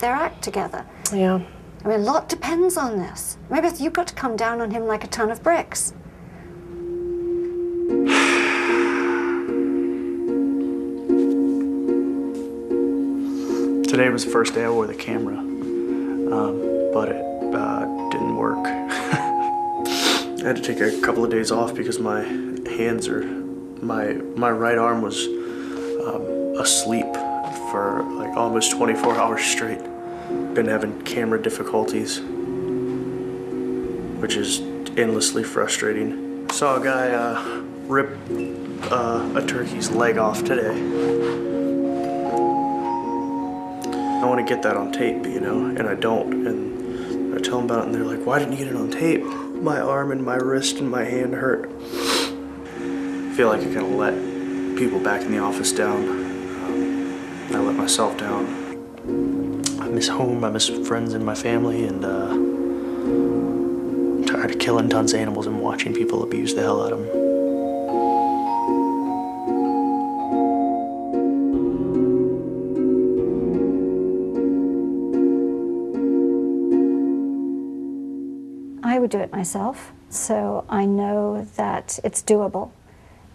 their act together. Yeah. I mean, a lot depends on this. Maybe you've got to come down on him like a ton of bricks. Today was the first day I wore the camera, but it didn't work. I had to take a couple of days off because my hands are, my right arm was asleep for like almost 24 hours straight. Been having camera difficulties, which is endlessly frustrating. Saw a guy rip a turkey's leg off today. I want to get that on tape, you know, and I don't. And I tell them about it, and they're like, "Why didn't you get it on tape?" My arm and my wrist and my hand hurt. I feel like I kind of let people back in the office down. I let myself down. I miss home, I miss friends and my family, and I'm tired of killing tons of animals and watching people abuse the hell out of them. I would do it myself, so I know that it's doable.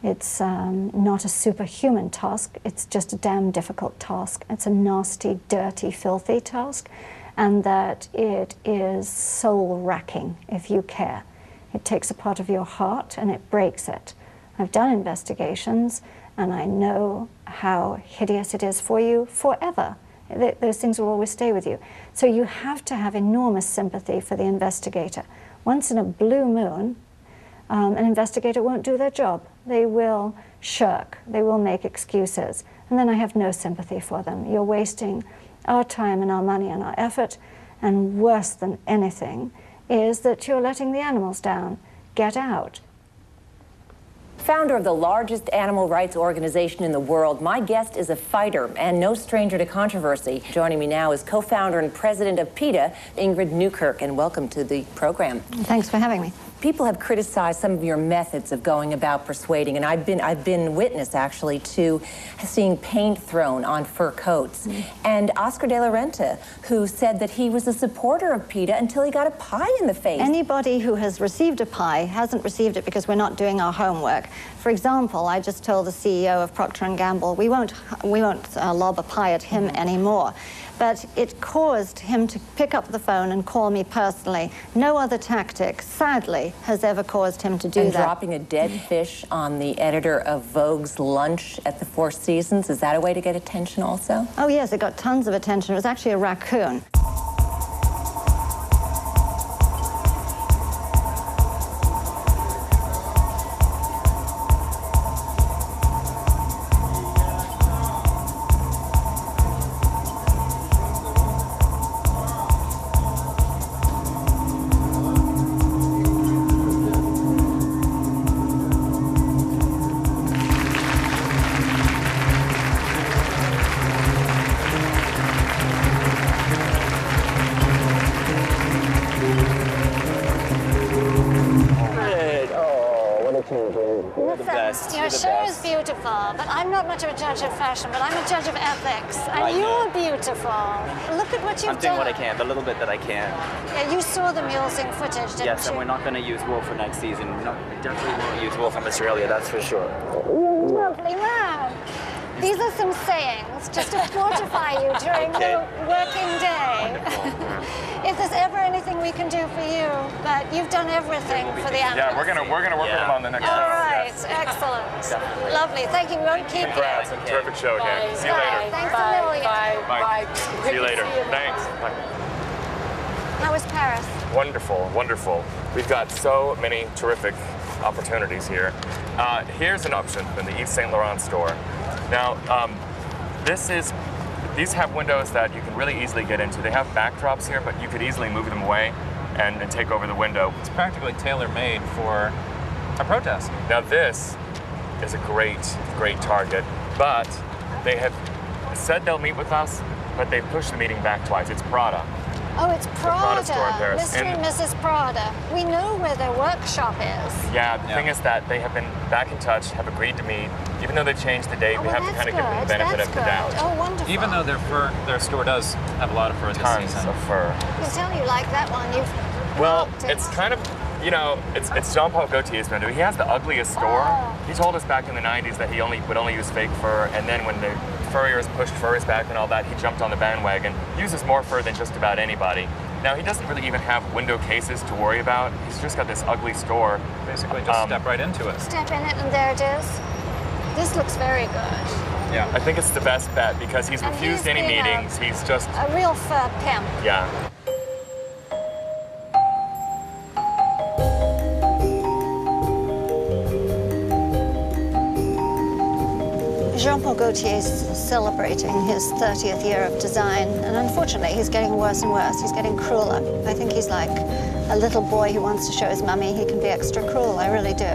It's not a superhuman task, it's just a damn difficult task. It's a nasty, dirty, filthy task, and that it is soul-wracking if you care. It takes a part of your heart and it breaks it. I've done investigations, and I know how hideous it is for you forever. Those things will always stay with you. So you have to have enormous sympathy for the investigator. Once in a blue moon, an investigator won't do their job. They will shirk, they will make excuses, and then I have no sympathy for them. You're wasting our time and our money and our effort, and worse than anything is that you're letting the animals down. Get out. Founder of the largest animal rights organization in the world, my guest is a fighter and no stranger to controversy. Joining me now is co-founder and president of Peta, Ingrid Newkirk, and welcome to the program. Thanks for having me. People have criticized some of your methods of going about persuading, and I've been witness, actually, to seeing paint thrown on fur coats. And Oscar de la Renta, who said that he was a supporter of Peta until he got a pie in the face. Anybody who has received a pie hasn't received it because we're not doing our homework. For example, I just told the CEO of Procter & Gamble, we won't lob a pie at him anymore. But it caused him to pick up the phone and call me personally. No other tactic, sadly, has ever caused him to do that. And dropping a dead fish on the editor of Vogue's lunch at the Four Seasons, is that a way to get attention also? Oh yes, it got tons of attention. It was actually a raccoon. Your show is beautiful, but I'm not much of a judge of fashion, but I'm a judge of ethics. And you're beautiful. Look at what you've done. I'm doing what I can, the little bit that I can. Yeah, you saw the mulesing footage, didn't you? Yes, and we're not going to use wool for next season. Definitely won't use wool from Australia, that's for sure. Lovely man. These are some sayings just to fortify you during the working day. If there's ever anything we can do for you, but you've done everything for the animals. Yeah, we're gonna work with them on the next show. All right, excellent. Definitely. Lovely. Thank you. We won't keep Congrats, you. and terrific show again. See you later. Thanks a million. Bye. See you later. Thanks. Bye. How was Paris? Wonderful, wonderful. We've got so many terrific opportunities here. Here's an option in the Yves Saint Laurent store. Now, these have windows that you can really easily get into. They have backdrops here, but you could easily move them away and take over the window. It's practically tailor-made for a protest. Now this is a great target, but they have said they'll meet with us, but they pushed the meeting back twice. It's Prada. Oh, it's Prada. store in Paris. Mr. and Mrs. Prada. We know where their workshop is. Yeah, the thing is that they have been back in touch, have agreed to meet. Even though they've changed the date, Oh, we well, have to that's kind of give them the good. benefit That's of the good. doubt. Oh, wonderful. Even though their store does have a lot of fur this Tons season. of fur. I can tell you like that one. You've Well, rocked it. it's kind of, you know, it's Jean-Paul Gaultier's window. He has the ugliest store. Oh. He told us back in the 90s that he would only use fake fur, and then when the furriers pushed furs back and all that, he jumped on the bandwagon. He uses more fur than just about anybody. Now, he doesn't really even have window cases to worry about. He's just got this ugly store. Basically, just step right into it. Step in it and there it is. This looks very good. Yeah. I think it's the best bet because he's And refused he's any been a- meetings. He's just, A real fur pimp. yeah. Jean-Paul Gaultier is celebrating his 30th year of design, and unfortunately he's getting worse and worse. He's getting crueler. I think he's like a little boy who wants to show his mummy he can be extra cruel. I really do.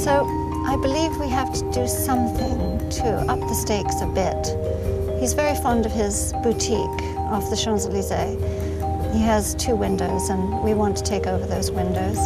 So I believe we have to do something to up the stakes a bit. He's very fond of his boutique off the Champs-Élysées. He has 2 windows, and we want to take over those windows.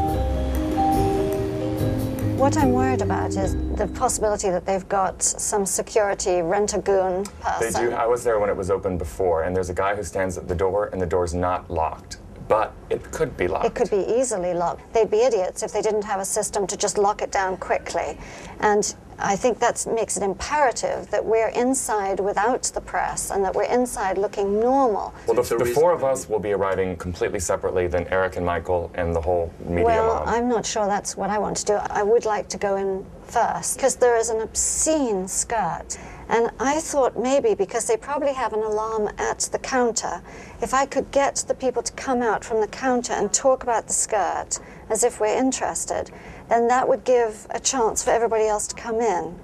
What I'm worried about is the possibility that they've got some security rent-a-goon They person. do. I was there when it was open before, and there's a guy who stands at the door, and the door's not locked. But it could be locked. It could be easily locked. They'd be idiots if they didn't have a system to just lock it down quickly. And I think that makes it imperative that we're inside without the press and that we're inside looking normal. Well, the 4 of us will be arriving completely separately than Eric and Michael and the whole media Well, mob. I'm not sure that's what I want to do. I would like to go in first because there is an obscene skirt. And I thought maybe because they probably have an alarm at the counter, if I could get the people to come out from the counter and talk about the skirt as if we're interested, then that would give a chance for everybody else to come in.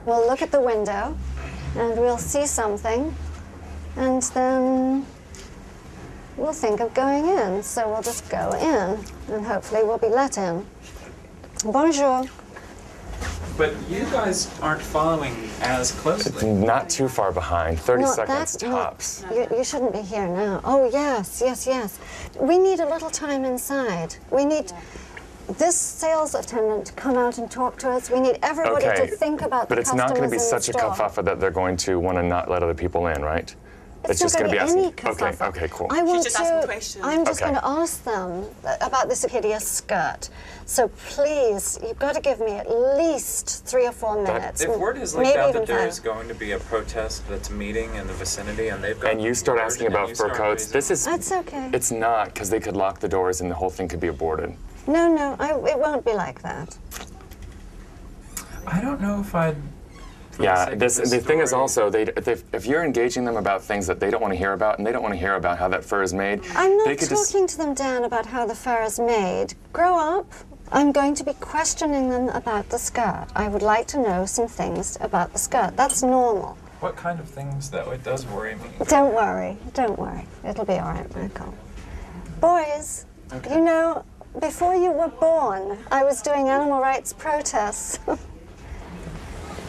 We'll look at the window and we'll see something, and then we'll think of going in. So we'll just go in and hopefully we'll be let in. Bonjour. But you guys aren't following as closely. Not too far behind, 30 No, seconds that's not- tops. You shouldn't be here now. Oh, yes, yes, yes. We need a little time inside. We need this sales attendant to come out and talk to us. We need everybody Okay, to think about but the it's not going to be customers such a in the store. kerfuffle that they're going to want to not let other people in, right? It's just not going to be gonna asking. any kerfuffle. Okay, cool. I want just asking to. questions. I'm just Okay. going to ask them about this hideous skirt. So please, you've got to give me at least 3 or 4 minutes. If word has leaked maybe out even that there's 5. going to be a protest that's meeting in the vicinity and they've got... And you start orders asking and about you fur start coats. raising- This is. That's okay. It's not, because they could lock the doors and the whole thing could be aborted. No, it won't be like that. I don't know if I'd... for the Yeah, sake of the thing is story- also, if you're engaging them about things that they don't want to hear about, and they don't want to hear about how that fur is made, I'm they not could just. talking to them, Dan, about how the fur is made. Grow up. I'm going to be questioning them about the skirt. I would like to know some things about the skirt. That's normal. What kind of things, though? It does worry me. Don't worry. Don't worry. It'll be all right, Michael. Boys, you know, before you were born, I was doing animal rights protests.